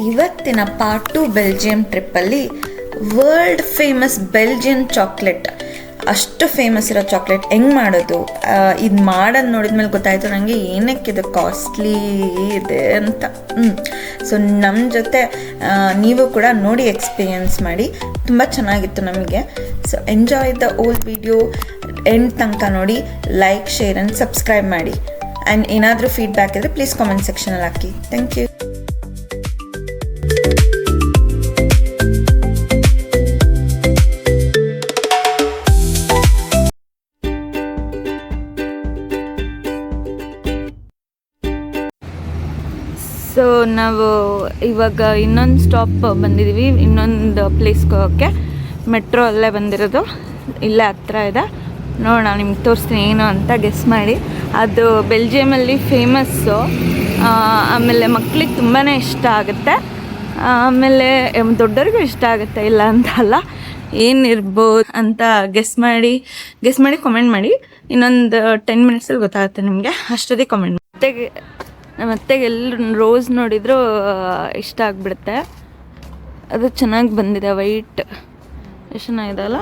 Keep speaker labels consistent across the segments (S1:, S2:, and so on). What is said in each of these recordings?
S1: ಇವತ್ತಿನ part 2 Belgium ಟ್ರಿಪ್ಪಲ್ಲಿ world famous Belgian chocolate, ಅಷ್ಟು ಫೇಮಸ್ ಇರೋ ಚಾಕ್ಲೇಟ್ ಹೆಂಗೆ ಮಾಡೋದು, ಇದು ಮಾಡೋದು ನೋಡಿದ್ಮೇಲೆ ಗೊತ್ತಾಯಿತು ನನಗೆ ಏನಕ್ಕೆ ಇದು ಕಾಸ್ಟ್ಲಿ ಇದೆ ಅಂತ. ಸೊ ನಮ್ಮ ಜೊತೆ ನೀವು ಕೂಡ ನೋಡಿ ಎಕ್ಸ್ಪೀರಿಯನ್ಸ್ ಮಾಡಿ, ತುಂಬ ಚೆನ್ನಾಗಿತ್ತು ನಮಗೆ. So enjoy the whole video, end ತನಕ ನೋಡಿ, ಲೈಕ್, ಶೇರ್ ಆ್ಯಂಡ್ ಸಬ್ಸ್ಕ್ರೈಬ್ ಮಾಡಿ. ಆ್ಯಂಡ್ ಏನಾದರೂ ಫೀಡ್ಬ್ಯಾಕ್ ಇದ್ದರೆ ಪ್ಲೀಸ್ ಕಾಮೆಂಟ್ ಸೆಕ್ಷನಲ್ಲಿ ಹಾಕಿ. Thank you. ಸೊ ನಾವು ಇವಾಗ ಇನ್ನೊಂದು ಸ್ಟಾಪ್ ಬಂದಿದ್ದೀವಿ, ಇನ್ನೊಂದು ಪ್ಲೇಸ್ಗೆ ಹೋಗೋಕ್ಕೆ. ಮೆಟ್ರೋ ಅಲ್ಲೇ ಬಂದಿರೋದು, ಇಲ್ಲೇ ಹತ್ರ ಇದೆ. ನೋಡೋಣ, ನಿಮ್ಗೆ ತೋರಿಸ್ತೀನಿ ಏನು ಅಂತ ಗೆಸ್ ಮಾಡಿ. ಅದು ಬೆಲ್ಜಿಯಮಲ್ಲಿ ಫೇಮಸ್ಸು, ಆಮೇಲೆ ಮಕ್ಳಿಗೆ ತುಂಬಾ ಇಷ್ಟ ಆಗುತ್ತೆ, ಆಮೇಲೆ ದೊಡ್ಡವ್ರಿಗೂ ಇಷ್ಟ ಆಗುತ್ತೆ, ಇಲ್ಲ ಅಂತ ಅಲ್ಲ. ಏನಿರ್ಬೋದು ಅಂತ ಗೆಸ್ ಮಾಡಿ ಕಮೆಂಟ್ ಮಾಡಿ. ಇನ್ನೊಂದು 10 ಮಿನಿಟ್ಸಲ್ಲಿ ಗೊತ್ತಾಗುತ್ತೆ ನಿಮಗೆ, ಅಷ್ಟೊತ್ತಿಗೆ ಕಮೆಂಟ್ ಮಾಡಿ. ನಮ್ಮ ಅತ್ತೆಗೆ ಎಲ್ಲರೂ ರೋಸ್ ನೋಡಿದರೂ ಇಷ್ಟ ಆಗಿಬಿಡುತ್ತೆ. ಅದು ಚೆನ್ನಾಗಿ ಬಂದಿದೆ, ವೈಟ್, ಎಷ್ಟು ಚೆನ್ನಾಗಿದೆ ಅಲ್ಲ.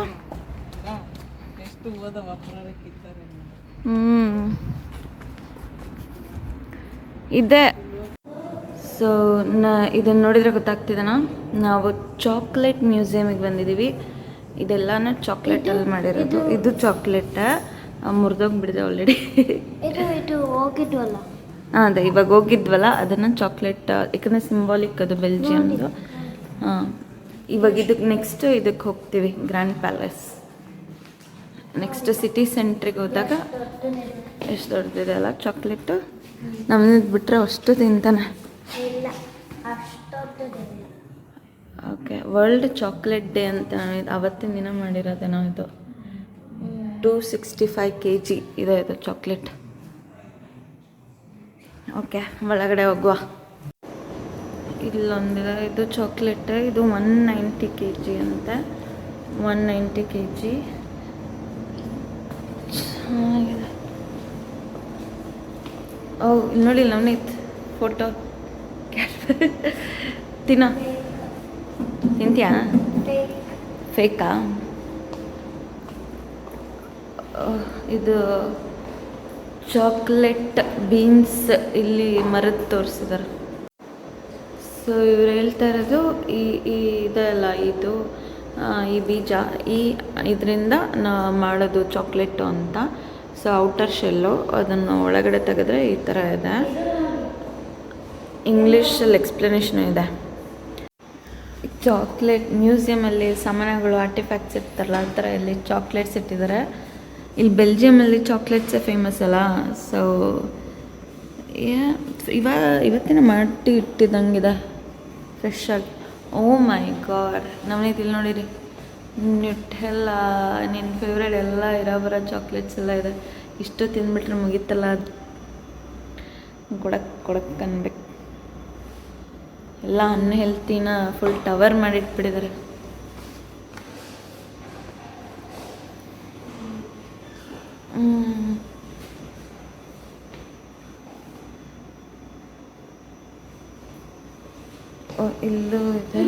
S1: ಇದೆ. ಸೊ ಇದನ್ನು ನೋಡಿದರೆ ಗೊತ್ತಾಗ್ತಿದೆನಾ, ನಾವು ಚಾಕ್ಲೇಟ್ ಮ್ಯೂಸಿಯಮಿಗೆ ಬಂದಿದ್ದೀವಿ. ಇದೆಲ್ಲನೂ ಚಾಕ್ಲೇಟಲ್ಲಿ ಮಾಡಿರೋದು. ಇದು ಚಾಕ್ಲೇಟ ಮುರಿದೋಗ್ಬಿಡಿದೆ ಆಲ್ರೆಡಿ.
S2: ಹೋಗಿದ್ವಲ್ಲ,
S1: ಅದೇ ಇವಾಗ ಹೋಗಿದ್ವಲ್ಲ, ಅದನ್ನು ಚಾಕ್ಲೇಟ್, ಯಾಕಂದರೆ ಸಿಂಬಾಲಿಕ್ ಅದು ಬೆಲ್ಜಿಯಮ್ದು. ಇವಾಗ ನೆಕ್ಸ್ಟ್ ಇದಕ್ಕೆ ಹೋಗ್ತೀವಿ, ಗ್ರ್ಯಾಂಡ್ ಪ್ಯಾಲೇಸ್. ನೆಕ್ಸ್ಟ್ ಸಿಟಿ ಸೆಂಟ್ರಿಗೆ ಹೋದಾಗ ಎಷ್ಟು ದೊಡ್ಡದಿದೆ ಅಲ್ಲ ಚಾಕ್ಲೇಟು. ನಮ್ಮದು ಬಿಟ್ಟರೆ ಅಷ್ಟು ತಿಂತಾನೆ. ಓಕೆ, ವರ್ಲ್ಡ್ ಚಾಕ್ಲೇಟ್ ಡೇ ಅಂತ ಅವತ್ತಿನ ದಿನ ಮಾಡಿರೋದೇನೋ ಇದು. 265 kg ಇದೆ ಇದು ಚಾಕ್ಲೇಟ್. ಓಕೆ, ಒಳಗಡೆ ಹೋಗುವ. ಇಲ್ಲೊಂದಿದೆ, ಇದು ಚಾಕ್ಲೇಟ್, ಇದು 190 kg ಅಂತೆ. 190 kg ಚೆನ್ನಾಗಿದೆ. ಇಲ್ಲಿ ನೋಡಿ, ನವನೀತ್ ಫೋಟೋ ತಿಂತೀಯಾ? ಫೇಕಾ? ಇದು ಚಾಕ್ಲೇಟ್ ಬೀನ್ಸ್ ಇಲ್ಲಿ ಮರದ ತೋರಿಸಿದ್ದಾರೆ. ಸೊ ಇವ್ರು ಹೇಳ್ತಾ ಇರೋದು ಇದೆಲ್ಲ, ಇದು ಈ ಬೀಜ, ಇದರಿಂದ ಮಾಡೋದು ಚಾಕ್ಲೇಟು ಅಂತ. ಸೊ ಔಟರ್ ಶೆಲ್ಲು, ಅದನ್ನು ಒಳಗಡೆ ತೆಗೆದ್ರೆ ಈ ಥರ ಇದೆ. ಇಂಗ್ಲೀಷಲ್ಲಿ ಎಕ್ಸ್ಪ್ಲನೇಷನು ಇದೆ. ಚಾಕ್ಲೇಟ್ ಮ್ಯೂಸಿಯಮಲ್ಲಿ ಸಾಮಾನುಗಳು, ಆರ್ಟಿಫ್ಯಾಕ್ಟ್ಸ್ ಇರ್ತಾರಲ್ಲ, ಆ ಥರ ಇಲ್ಲಿ ಚಾಕ್ಲೇಟ್ಸ್ ಇಟ್ಟಿದ್ದಾರೆ. ಇಲ್ಲಿ ಬೆಲ್ಜಿಯಮಲ್ಲಿ ಚಾಕ್ಲೇಟ್ಸೇ ಫೇಮಸ್ ಅಲ್ಲ. ಸೊ ಇವತ್ತಿನ ಮಾಡಿ ಇಟ್ಟಿದ್ದಂಗಿದೆ ಫ್ರೆಶ್ಶಾಗಿ. ಓ ಮೈ ಗಾಡ್, ನವನೀತ್ ಇಲ್ಲಿ ನೋಡಿರಿ, ನ್ಯೂಟೆಲ್ಲ, ನಿನ್ನ ಫೇವ್ರೇಟ್ ಎಲ್ಲ ಇರೋ ಚಾಕ್ಲೇಟ್ಸ್ ಎಲ್ಲ ಇದೆ. ಇಷ್ಟು ತಿಂದ್ಬಿಟ್ರೆ ಮುಗೀತಲ್ಲ, ಅದು ಕೊಡಕ್ಕೆ ಅನ್ಬೇಕು. ಎಲ್ಲ ಅನ್ಹೆಲ್ತಿನ ಫುಲ್ ಟವರ್ ಮಾಡಿಟ್ಬಿಟ್ಟಿದ್ದಾರೆ. ಇಲ್ಲೂ ಇದೆ.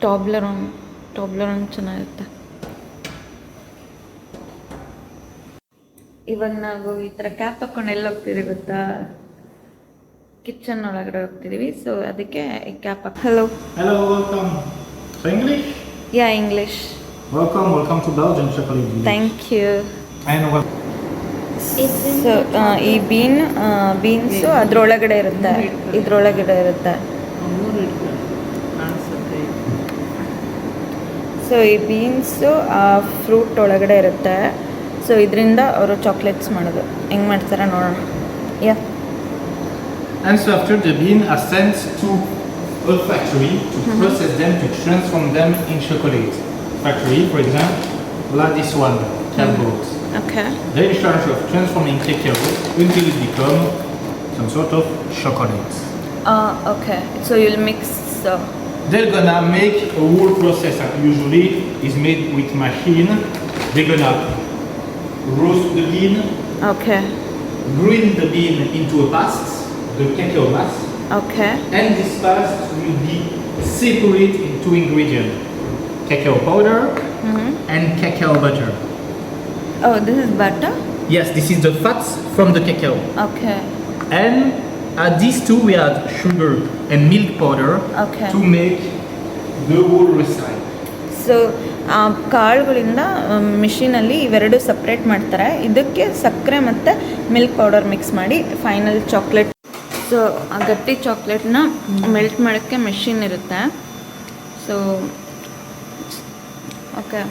S1: ಟಾಬ್ಲರೋನ್ ಚೆನ್ನಾಗಿರುತ್ತೆ. ಇವಾಗ ನಾವು ಈ ಥರ ಕ್ಯಾಪ್ ಹಾಕೊಂಡು ಎಲ್ಲ ಹೋಗ್ತಿದ್ದೀವಿ ಗೊತ್ತಾ, ಕಿಚನ್ ಒಳಗಡೆ ಹೋಗ್ತಿದ್ದೀವಿ. ಸೊ ಅದಕ್ಕೆ ಈ ಕ್ಯಾಪ್ ಹಾಕಿ. Hello
S3: welcome. So English?
S1: Yeah, English.
S3: Welcome to Belgium chocolate.
S1: Thank you.
S3: So
S1: ಈ ಬೀನ್ಸು ಅದ್ರೊಳಗಡೆ ಇರುತ್ತೆ, ಇದ್ರೊಳಗಡೆ ಇರುತ್ತೆ. ಸೊ ಈ ಬೀನ್ಸು ಆ ಫ್ರೂಟ್ ಒಳಗಡೆ ಇರುತ್ತೆ. ಸೊ ಇದರಿಂದ ಅವರು ಚಾಕ್ಲೇಟ್ಸ್ ಮಾಡೋದು. ಹೆಂಗೆ ಮಾಡ್ತಾರೆ ನೋಡೋಣ. ಯಾ.
S3: And so after the bean are sent to a factory to process them, to transform them in chocolate. Factory, for example, like this one, Calboat.
S1: Okay.
S3: They're in charge of transforming cacao until it becomes some sort of chocolate.
S1: Okay. So you'll mix the...
S3: They're gonna make a whole process that usually is made with machine. They're gonna roast the bean.
S1: Okay.
S3: grind the bean into a past, the cacao mass,
S1: okay
S3: and this past will be separate in two ingredients, cacao powder and cacao butter.
S1: Oh this is butter
S3: Yes, this is the fats from the cacao.
S1: Okay
S3: And at these two we add sugar and milk powder
S1: Okay.
S3: to make the whole recipe.
S1: So ಕಾಳುಗಳಿಂದ ಮಿಷಿನಲ್ಲಿ ಇವೆರಡು separate ಮಾಡ್ತಾರೆ ಇದಕ್ಕೆ ಸಕ್ಕರೆ ಮತ್ತು milk powder mix ಮಾಡಿ final chocolate so ಆ ಗಟ್ಟಿ ಚಾಕ್ಲೇಟ್ನ melt ಮಾಡೋಕ್ಕೆ ಮೆಷಿನ್ ಇರುತ್ತೆ so okay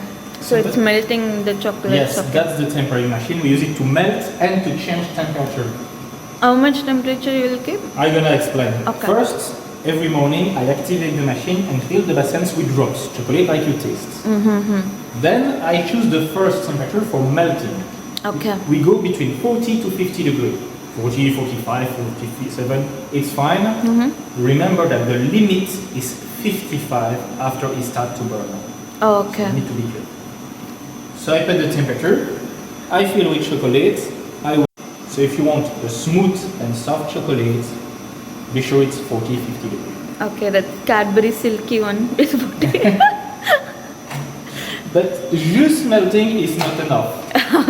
S1: so it's melting the chocolate
S3: Yes, that's the tempering machine. We use it to melt and to change temperature.
S1: How much temperature you will keep
S3: I'm gonna explain.
S1: Okay.
S3: First, every morning I activate the machine and fill the bassins with drops, chocolate like you taste. Then I choose the first temperature for melting.
S1: Okay
S3: We go between 40 to 50 degrees. 40, 45, 47, it's fine. Remember that the limit is 55 after it starts to burn.
S1: Okay
S3: You need to be careful. So I put the temperature, I fill with chocolate. So if you want a smooth and soft chocolate, be sure it's 40, 50 degrees.
S1: Okay that Cadbury silky one is
S3: But just melting is not enough.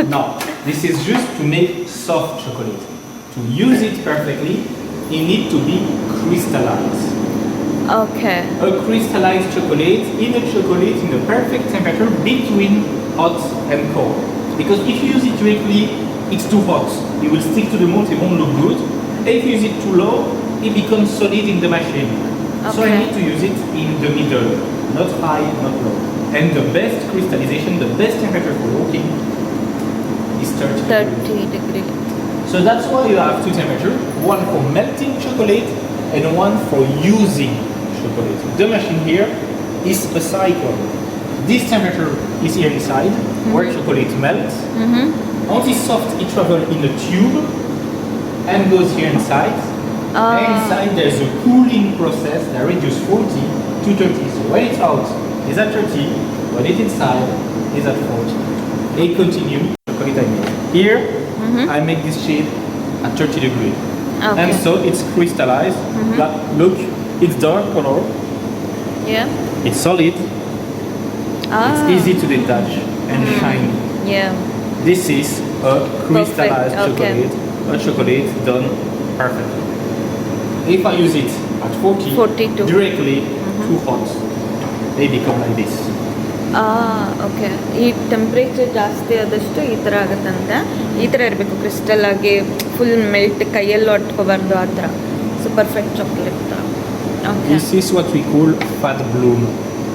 S3: No, this is just to make soft chocolate. To use it perfectly, it needs to be crystallized.
S1: Okay
S3: A crystallized chocolate in a chocolate in the perfect temperature between hot and cold. Because if you use it directly, it's too hot. It will stick to the mold, it won't look good. If you use it too low, it becomes solid in the machine. So I
S1: Okay.
S3: need to use it in the middle, not high, not low. And the best crystallization, the best temperature for working is 30 degrees.
S1: 30 degree
S3: So that's why you have two temperatures, one for melting chocolate and one for using chocolate. The machine here is a cycle. This temperature is here inside, where chocolate melts. On this soft, it travels in a tube and goes here inside. And inside there's a cooling process that reduces 40 to 30. So when it's out, it's at 30. When it's inside, it's at 40. They continue. Chocolate I make. Here, I make this shape at 30 degrees.
S1: Okay.
S3: And so it's crystallized. Look, it's dark color.
S1: Yeah
S3: It's solid. It's easy to detach and shiny.
S1: Yeah
S3: This is a crystallized
S1: okay.
S3: chocolate. A chocolate done perfectly. If I use it at 40,
S1: 42.
S3: directly too hot, they become like this.
S1: Okay ಈ temperature ಜಾಸ್ತಿ ಆದಷ್ಟು ಈ ಥರ ಆಗುತ್ತಂತೆ ಈ ಥರ ಇರಬೇಕು crystal ಆಗಿ full melt ಕೈಯಲ್ಲಿ ಒಟ್ಕೋಬಾರ್ದು ಆ ಥರ ಸೊ ಪರ್ಫೆಕ್ಟ್ ಚಾಕ್ಲೇಟ್ ಥರ okay
S3: This is what we call fat bloom.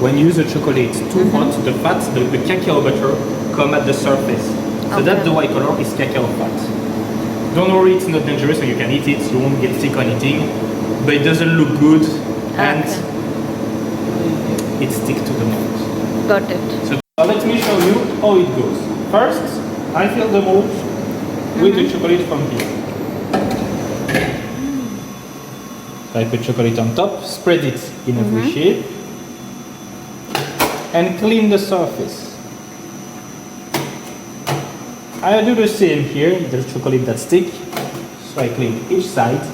S3: When you use a chocolate too hot, the fat, the cacao butter come at the surface. So
S1: Okay.
S3: that's the white color is cacao fat. Don't worry, it's not dangerous, so you can eat it, you won't get sick or anything. But it doesn't look good and it sticks to the mold.
S1: Got it
S3: So let me show you how it goes. First, I fill the mold with the chocolate from here. I put chocolate on top, spread it in every shape, and clean the surface. I do the same here, the chocolate that stick, so I clean each side.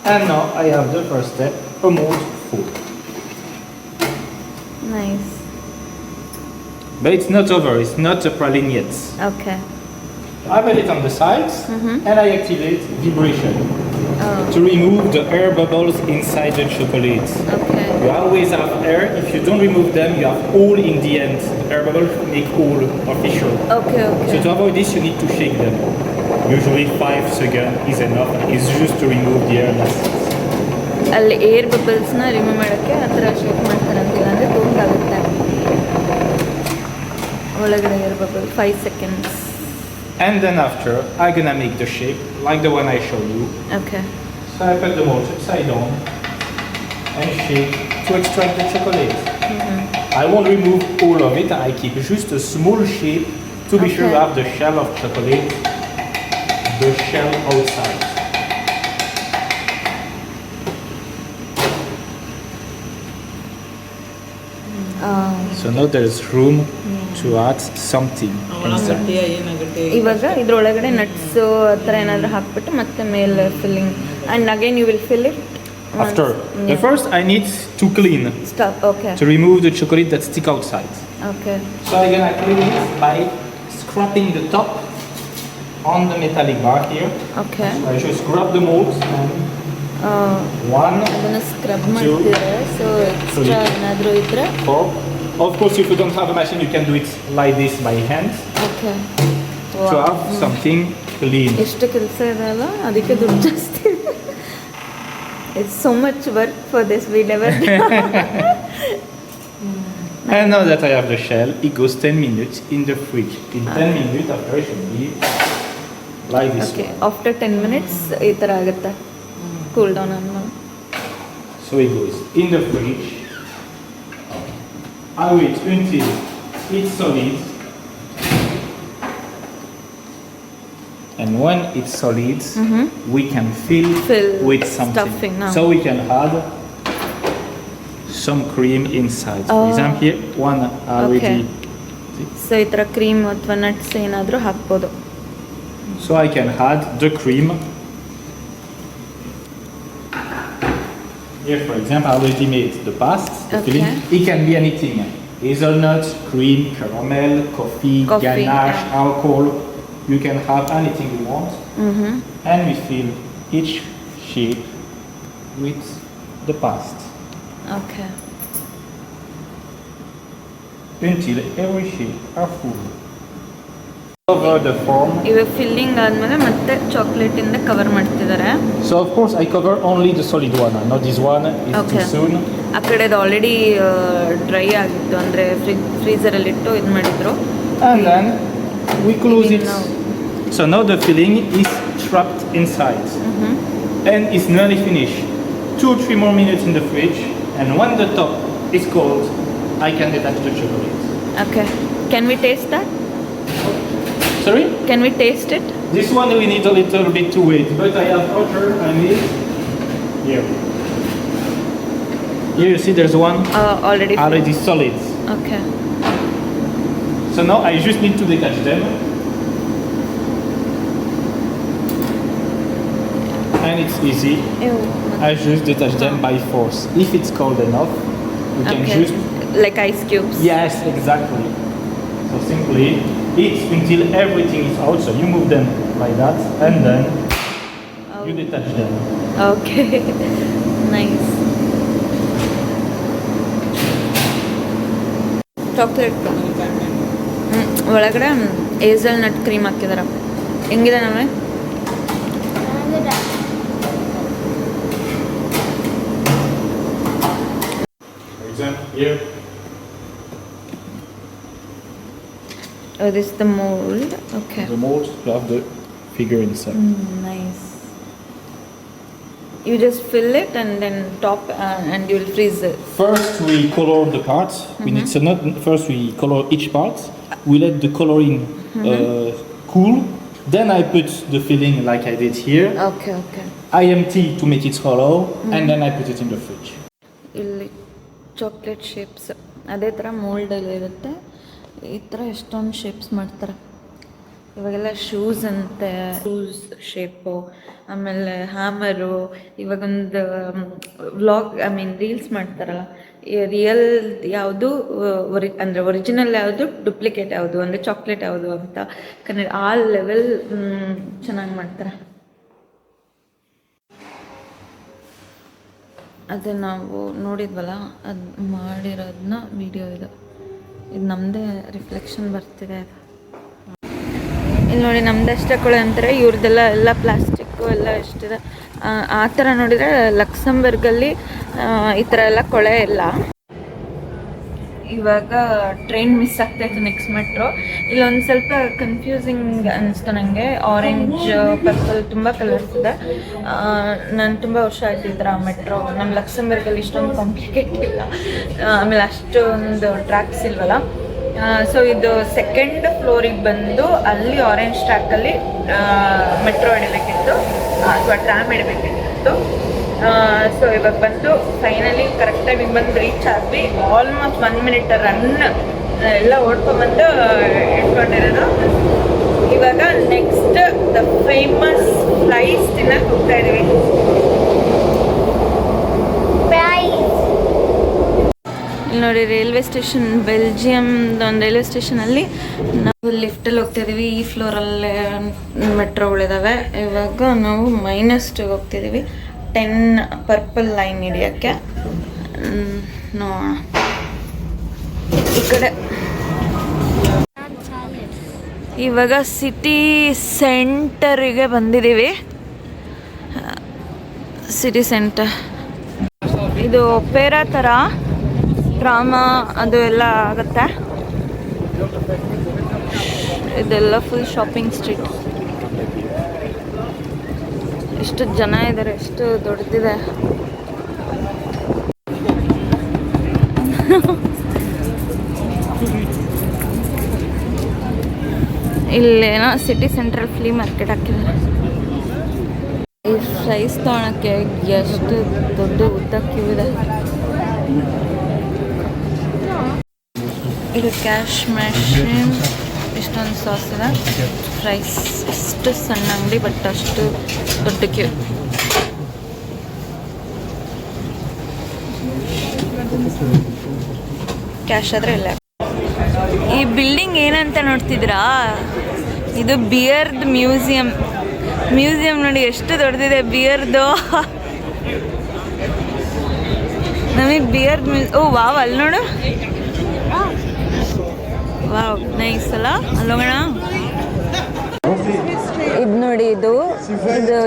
S3: And now I have the first step, a mold full.
S1: Nice
S3: But it's not over, it's not a praline yet.
S1: Okay
S3: I put it on the sides and I activate vibration to remove the air bubbles inside the chocolate.
S1: Okay
S3: You always have air, if you don't remove them, you have hole in the end. The air bubbles make hole or fissure.
S1: Okay okay
S3: So to avoid this, you need to shake them. Usually 5 seconds is enough, it's just to remove the air gases.
S1: ಅಲ್ಲಿ air ಬಬಲ್ಸ್ನ remove ಮಾಡೋಕ್ಕೆ ಆ ಥರ shake ಮಾಡ್ತಾರೆ ಅಂತಿಲ್ಲ ಅಂದರೆ ತೋಟಾಗುತ್ತೆ ಒಳಗಡೆ air bubble 5 seconds
S3: And then after, I'm gonna make the shape like the one I showed you.
S1: Okay
S3: So I put the mold upside down and shake to extract the chocolate. I won't remove all of it, I keep just a small shape to be sure
S1: Okay.
S3: you have the shell of chocolate, the shell outside. So So now there's room to add something inside.
S1: ಇವಾಗ ಇದ್ರೊಳಗಡೆ nuts ಆ ಥರ ಏನಾದರೂ ಹಾಕ್ಬಿಟ್ಟು ಮತ್ತೆ ಮೇಲೆ filling and again you will fill it
S3: After. The first I need to clean,
S1: stop okay
S3: to remove the chocolate that stick outside.
S1: Okay
S3: So I'm gonna clean it by scraping the top on the metallic bar here.
S1: Okay
S3: So I just grab the mold and one,
S1: ಅದನ್ನು scrub ಮಾಡ್ತಿದ್ದಾರೆ so extra ಏನಾದರೂ ಇದ್ರೆ
S3: four. Of course, if you don't have a machine, you can do it like this by hand
S1: okay
S3: to have something clean.
S1: ಎಷ್ಟು ಕೆಲಸ ಇದೆ ಅಲ್ಲ ಅದಕ್ಕೆ ದುಡ್ಡು ಜಾಸ್ತಿ it's so much work for this we never
S3: And now that I have the shell, it goes 10 minutes in the fridge. In 10 minutes after it should be like this
S1: okay
S3: one.
S1: After 10 minutes ಈ ಥರ ಆಗುತ್ತೆ cool down ಅನ್ನೋ
S3: So it goes in the fridge. I wait until it's solid. And when it's solid, we can fill with something.
S1: Stuffing now.
S3: So we can add some cream inside. For
S1: Oh.
S3: example, here one already.
S1: Okay. So ಈ ಥರ cream ಅಥವಾ nuts ಏನಾದರೂ ಹಾಕ್ಬೋದು
S3: So I can add the cream. Here, for example, I already made the past, the
S1: Okay.
S3: filling. It can be anything: hazelnut, cream, caramel, coffee,
S1: Coffee,
S3: ganache,
S1: yeah.
S3: alcohol. You can have anything you want, and we fill each shape with the past
S1: okay
S3: until every shape are full. Cover the form.
S1: ಇವಾಗ filling ಆದಮೇಲೆ ಮತ್ತೆ ಚಾಕ್ಲೇಟಿಂದ cover ಮಾಡ್ತಿದ್ದಾರೆ
S3: So of course I cover only the solid one, not this one. It's
S1: Okay.
S3: too soon.
S1: ಆ ಕಡೆದು already dry ಆಗಿತ್ತು ಅಂದರೆ ಫ್ರೀಸರಲ್ಲಿಟ್ಟು ಇದು ಮಾಡಿದ್ರು
S3: And then we close it.
S1: Now.
S3: So now the filling is trapped inside. And it's nearly finished. 2 or 3 more minutes in the fridge. And when the top is cold, I can detach the chocolate.
S1: Okay can we taste that
S3: Sorry?
S1: Can we taste it
S3: This one we need a little bit to wait. But I have other I need. Here. Here you see there's one already solid.
S1: Okay
S3: So now I just need to detach them. And it's easy. I just detach them by force. If it's cold enough, we can just...
S1: like ice cubes
S3: Yes, exactly. So simply, it's until everything is out. So you move them like that, and then you detach them.
S1: Okay nice chocolate ಒಳಗಡೆ ಏಸಲ್ nut cream ಹಾಕಿದಾರ ಹೆಂಗಿದೆ ನಮಗೆ
S3: For example, here.
S1: This the mould okay
S3: The mold, you have the figure inside.
S1: Nice you just fill it and then top and you will freeze it
S3: First, we color the parts. We need to not first we color each part. We let the coloring cool. Then I put the filling like I did here.
S1: Okay okay
S3: I empty to make it hollow, and then I put it in the fridge.
S1: ಇಲ್ಲಿ chocolate shapes ಅದೇ ಥರ ಮೋಲ್ಡಲ್ಲಿ ಇರುತ್ತೆ ಈ ಥರ ಎಷ್ಟೊಂದು shapes ಮಾಡ್ತಾರೆ ಇವಾಗೆಲ್ಲ shoes ಅಂತೆ ಶೂಸ್ ಶೇಪು ಆಮೇಲೆ ಹ್ಯಾಮರು ಇವಾಗೊಂದು ವ್ಲಾಗ್ ಐ ಮೀನ್ ರೀಲ್ಸ್ ಮಾಡ್ತಾರಲ್ಲ ರಿಯಲ್ ಯಾವುದು ಅಂದರೆ ಒರಿಜಿನಲ್ ಯಾವುದು ಡುಪ್ಲಿಕೇಟ್ ಯಾವುದು ಅಂದರೆ ಚಾಕ್ಲೇಟ್ ಯಾವುದು ಅಂತ ಕನ್ನಡ ಆ ಲೆವೆಲ್ ಚೆನ್ನಾಗಿ ಮಾಡ್ತಾರೆ ಅದೇ ನಾವು ನೋಡಿದ್ವಲ್ಲ ಅದು ಮಾಡಿರೋದನ್ನ ವಿಡಿಯೋ ಇದು ನಮ್ಮದೇ ರಿಫ್ಲೆಕ್ಷನ್ ಬರ್ತಿದೆ ಇಲ್ಲಿ ನೋಡಿ ನಮ್ದಷ್ಟೇ ಕೊಳೆ ಅಂತಾರೆ ಇವ್ರದ್ದೆಲ್ಲ ಎಲ್ಲ ಪ್ಲಾಸ್ಟಿಕ್ಕು ಎಲ್ಲ ಎಷ್ಟಿದೆ ಆ ಥರ ನೋಡಿದರೆ ಲಕ್ಸಂಬರ್ಗಲ್ಲಿ ಈ ಥರ ಎಲ್ಲ ಕೊಳೆ ಇಲ್ಲ ಇವಾಗ ಟ್ರೈನ್ ಮಿಸ್ ಆಗ್ತಾಯಿತ್ತು ನೆಕ್ಸ್ಟ್ ಮೆಟ್ರೋ ಇಲ್ಲೊಂದು ಸ್ವಲ್ಪ ಕನ್ಫ್ಯೂಸಿಂಗ್ ಅನಿಸ್ತು ನನಗೆ ಆರೆಂಜ್ ಪರ್ಪಲ್ ತುಂಬ ಕಲರ್ಸ್ ಇದೆ ನಾನು ತುಂಬ ವರ್ಷ ಆಯ್ತು ಈ ಥರ ಮೆಟ್ರೋ ನಮ್ಮ ಲಕ್ಸಂಬರ್ಗಲ್ಲಿ ಇಷ್ಟೊಂದು ಕಾಂಪ್ಲಿಕೇಟ್ ಇಲ್ಲ ಆಮೇಲೆ ಅಷ್ಟೊಂದು ಟ್ರ್ಯಾಕ್ಸ್ ಇಲ್ವಲ್ಲ ಸೊ ಇದು ಸೆಕೆಂಡ್ ಫ್ಲೋರಿಗೆ ಬಂದು ಅಲ್ಲಿ ಆರೆಂಜ್ ಟ್ರ್ಯಾಕಲ್ಲಿ ಮೆಟ್ರೋ ಹಿಡಿಬೇಕಿತ್ತು ಅಥವಾ ಟ್ರಾಮ್ ಹಿಡಿಬೇಕಿತ್ತು ಸೊ ಇವಾಗ ಬಂದು ಫೈನಲಿ ಕರೆಕ್ಟ್ ಟೈಮಿಗೆ ಬಂದು ರೀಚ್ ಆದ್ವಿ. ಆಲ್ಮೋಸ್ಟ್ 1 ಮಿನಿಟ್ ರನ್ ಎಲ್ಲ ಓಡ್ಕೊಂಡ್ಬಂದು ಇಟ್ಕೊಂಡಿರೋದು. ಇವಾಗ ನೆಕ್ಸ್ಟ್ ದ ಫೇಮಸ್ ಫ್ರೈಸ್ ತಿನ್ನಕ್ಕೆ ಹೋಗ್ತಾ ಇದೀವಿ. ಇಲ್ಲಿ ನೋಡಿ ರೈಲ್ವೆ ಸ್ಟೇಷನ್, ಬೆಲ್ಜಿಯಮ್ದು ಒಂದು ರೈಲ್ವೆ ಸ್ಟೇಷನಲ್ಲಿ ನಾವು ಲಿಫ್ಟಲ್ಲಿ ಹೋಗ್ತಾ ಇದೀವಿ. ಈ ಫ್ಲೋರಲ್ಲೇ ಮೆಟ್ರೋಗಳಿದಾವೆ. ಇವಾಗ ನಾವು -2 ಹೋಗ್ತಿದ್ದೀವಿ 10 ಪರ್ಪಲ್ ಲೈನ್ ಹಿಡಿಯೋಕ್ಕೆ. ನೋಡೋಣ ಈ ಕಡೆ. ಇವಾಗ ಸಿಟಿ ಸೆಂಟರಿಗೆ ಬಂದಿದ್ದೀವಿ. ಸಿಟಿ ಸೆಂಟರ್ ಇದು ಒಪೇರಾ ಥರ ಡ್ರಾಮಾ ಅದು ಎಲ್ಲ ಆಗುತ್ತೆ. ಇದೆಲ್ಲ ಫುಲ್ ಶಾಪಿಂಗ್ ಸ್ಟ್ರೀಟ್. ಎಷ್ಟು ಜನ ಇದ್ದಾರೆ, ಎಷ್ಟು ದೊಡ್ಡದಿದೆ. ಇಲ್ಲೇನೋ ಸಿಟಿ ಸೆಂಟ್ರಲ್ ಫ್ಲೀ ಮಾರ್ಕೆಟ್ ಹಾಕಿದ್ದಾರೆ. ಈ ಪ್ರೈಸ್ ತೊಗೊಳಕ್ಕೆ ಎಷ್ಟು ದೊಡ್ಡ ಉದ್ದ ಕ್ಯೂ ಇದೆ. ಇದು ಕ್ಯಾಶ್ ಮ್ಯಾಷಿನ್. ಇಷ್ಟೊಂದು ಸಾಸ್ ಇದೆ. ಪ್ರೈಸ್ ಎಷ್ಟು ಸಣ್ಣ ಅಂಗಡಿ ಬಟ್ ಅಷ್ಟು ದೊಡ್ಡ ಕ್ಯೂ. ಕ್ಯಾಶ್ ಆದರೆ ಇಲ್ಲ. ಈ ಬಿಲ್ಡಿಂಗ್ ಏನಂತ ನೋಡ್ತಿದ್ರಾ? ಇದು ಬಿಯರ್ದ್ ಮ್ಯೂಸಿಯಂ. ನೋಡಿ ಎಷ್ಟು ದೊಡ್ಡದಿದೆ ಬಿಯರ್ದು. ನಮಗೆ ಬಿಯರ್ದ್ ಓ ವಾವ್, ಅಲ್ಲಿ ನೋಡು. ವಾವ್ ನೈಸ್ ಅಲ್ಲ, ಅಲ್ಲೋಗೋಣ. ಇದು ನೋಡಿ, ಇದು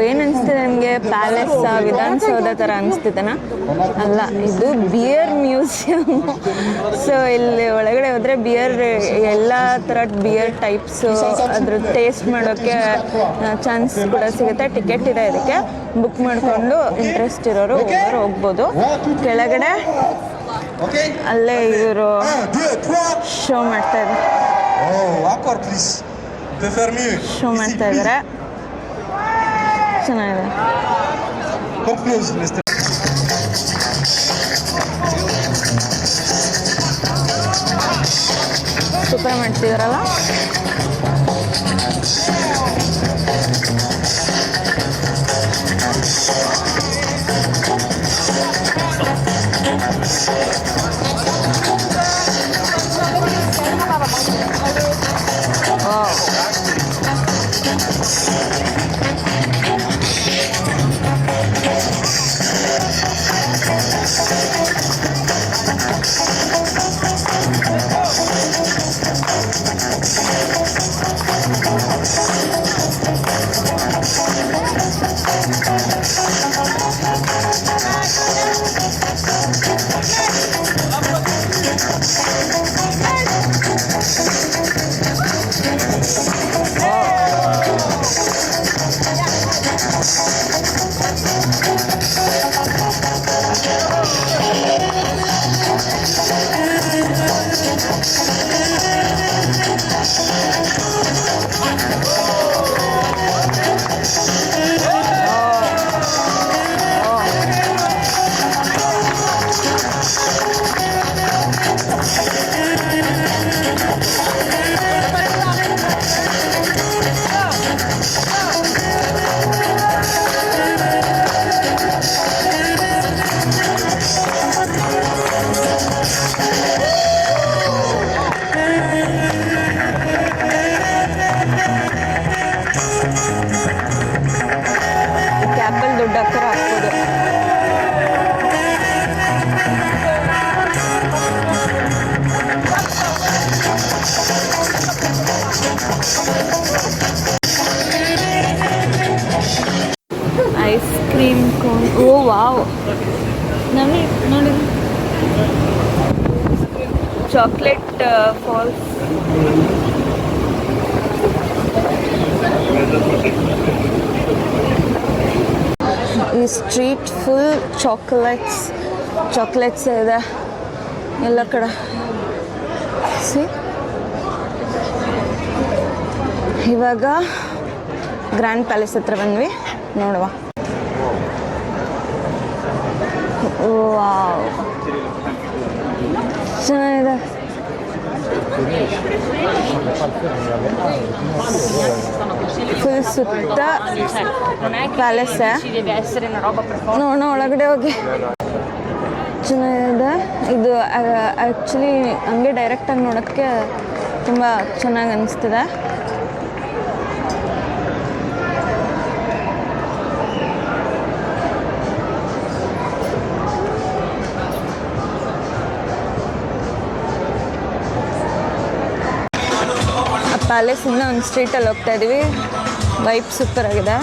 S1: ಏನು ಅನಿಸ್ತಿದೆ ನಿಮಗೆ? ಪ್ಯಾಲೇಸ್, ವಿಧಾನಸೌಧ ಥರ ಅನಿಸ್ತಿದೆನಾ? ಅಲ್ಲ, ಇದು ಬಿಯರ್ ಮ್ಯೂಸಿಯಂ. ಸೊ ಇಲ್ಲಿ ಒಳಗಡೆ ಹೋದರೆ ಬಿಯರ್, ಎಲ್ಲ ಥರದ ಬಿಯರ್ ಟೈಪ್ಸು ಅದ್ರ ಟೇಸ್ಟ್ ಮಾಡೋಕ್ಕೆ ಚಾನ್ಸ್ ಕೂಡ ಸಿಗುತ್ತೆ. ಟಿಕೆಟ್ ಇದೆ, ಇದಕ್ಕೆ ಬುಕ್ ಮಾಡಿಕೊಂಡು ಇಂಟ್ರೆಸ್ಟ್ ಇರೋರು ಹೋಗ್ಬೋದು. ಕೆಳಗಡೆ ಅಲ್ಲೇ ಇವರು ಶೋ ಮಾಡ್ತಾ ಇದ್ದಾರೆ. ಚೆನ್ನಾಗಿದೆ. ಸೂಪರ್ ಮಾಡ್ತಿದಾರಲ್ಲ. Ice cream cone. Oh wow, ನೋಡಿ ನೋಡಿ, ಚಾಕ್ಲೇಟ್ ಫಾಲ್ಸ್. ಈ ಸ್ಟ್ರೀಟ್ ಫುಲ್ ಚಾಕ್ಲೇಟ್ಸ್ ಇದೆ ಎಲ್ಲ ಕಡೆ. ಸಿ, ಇವಾಗ ಗ್ರ್ಯಾಂಡ್ ಪ್ಯಾಲೇಸ್ ಹತ್ರ ಬಂದ್ವಿ, ನೋಡುವ. ವಾವ್, ಚೆನ್ನಾಗಿದೆ. ಫುಲ್ ಸುತ್ತ ಪ್ಯಾಲೇಸ್. ನೋಡೋಣ ಒಳಗಡೆ ಹೋಗಿ. ಚೆನ್ನಾಗಿದೆ. ಇದು ಆ್ಯಕ್ಚುಲಿ ಹಂಗೆ ಡೈರೆಕ್ಟಾಗಿ ನೋಡೋಕ್ಕೆ ತುಂಬ ಚೆನ್ನಾಗಿ ಅನಿಸ್ತಿದೆ. ಪ್ಯಾಲೇಸಿಂದ ಒಂದು ಸ್ಟ್ರೀಟಲ್ಲಿ ಹೋಗ್ತಾ ಇದ್ದೀವಿ. ವೈಬ್ ಸೂಪರ್ ಆಗಿದೆ.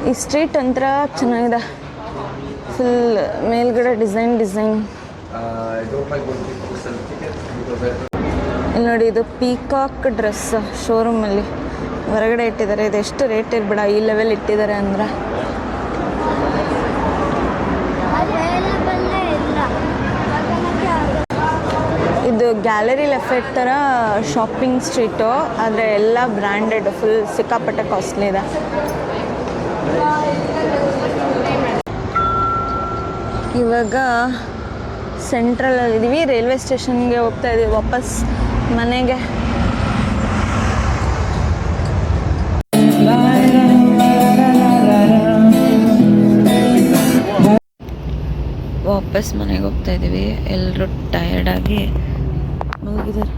S1: ಈ ಸ್ಟ್ರೀಟ್ ಒಂಥರ ಚೆನ್ನಾಗಿದೆ. ಫುಲ್ ಮೇಲ್ಗಡೆ ಡಿಸೈನ್. ಇಲ್ಲಿ ನೋಡಿ, ಇದು ಪೀಕಾಕ್ ಡ್ರೆಸ್ ಶೋರೂಮಲ್ಲಿ ಹೊರಗಡೆ ಇಟ್ಟಿದ್ದಾರೆ. ಇದು ಎಷ್ಟು ರೇಟ್ ಇರ್ಬೇಡ, ಈ ಲೆವೆಲ್ ಇಟ್ಟಿದ್ದಾರೆ ಅಂದರೆ. ಇದು ಗ್ಯಾಲರಿ ಎಫೆಕ್ಟ್ ಥರ ಶಾಪಿಂಗ್ ಸ್ಟ್ರೀಟು, ಆದರೆ ಎಲ್ಲ ಬ್ರ್ಯಾಂಡೆಡ್, ಫುಲ್ ಸಿಕ್ಕಾಪಟ್ಟೆ ಕಾಸ್ಟ್ಲಿ ಇದೆ. ಇವಾಗ ಸೆಂಟ್ರಲಲ್ಲಿದ್ದೀವಿ. ರೈಲ್ವೆ ಸ್ಟೇಷನ್ಗೆ ಹೋಗ್ತಾ ಇದ್ದೀವಿ ವಾಪಸ್ ಮನೆಗೆ. ವಾಪಸ್ ಮನೆಗೆ ಹೋಗ್ತಾ ಇದ್ದೀವಿ. ಎಲ್ಲರೂ ಟಯರ್ಡಾಗಿ ಹೋಗಿದ್ದಾರೆ.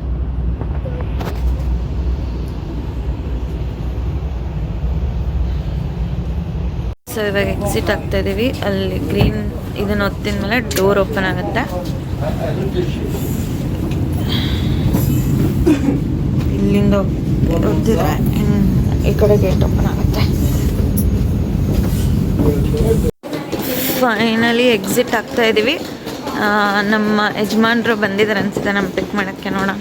S1: ಸೊ ಇವಾಗ ಎಕ್ಸಿಟ್ ಆಗ್ತಾ ಇದ್ದೀವಿ. ಅಲ್ಲಿ ಗ್ರೀನ್ ಇದನ್ನು ಒತ್ತಿದ ಮೇಲೆ ಡೋರ್ ಓಪನ್ ಆಗುತ್ತೆ. ಇಲ್ಲಿಂದ ಒತ್ತಿದ್ರೆ ಈ ಕಡೆ ಗೇಟ್ ಓಪನ್ ಆಗುತ್ತೆ. ಫೈನಲಿ ಎಕ್ಸಿಟ್ ಆಗ್ತಾ ಇದ್ದೀವಿ. ನಮ್ಮ ಯಜಮಾನ್ರು ಬಂದಿದ್ದಾರೆ ಅನಿಸುತ್ತೆ ನಮ್ಮ ಪಿಕ್ ಮಾಡೋಕ್ಕೆ. ನೋಡೋಣ.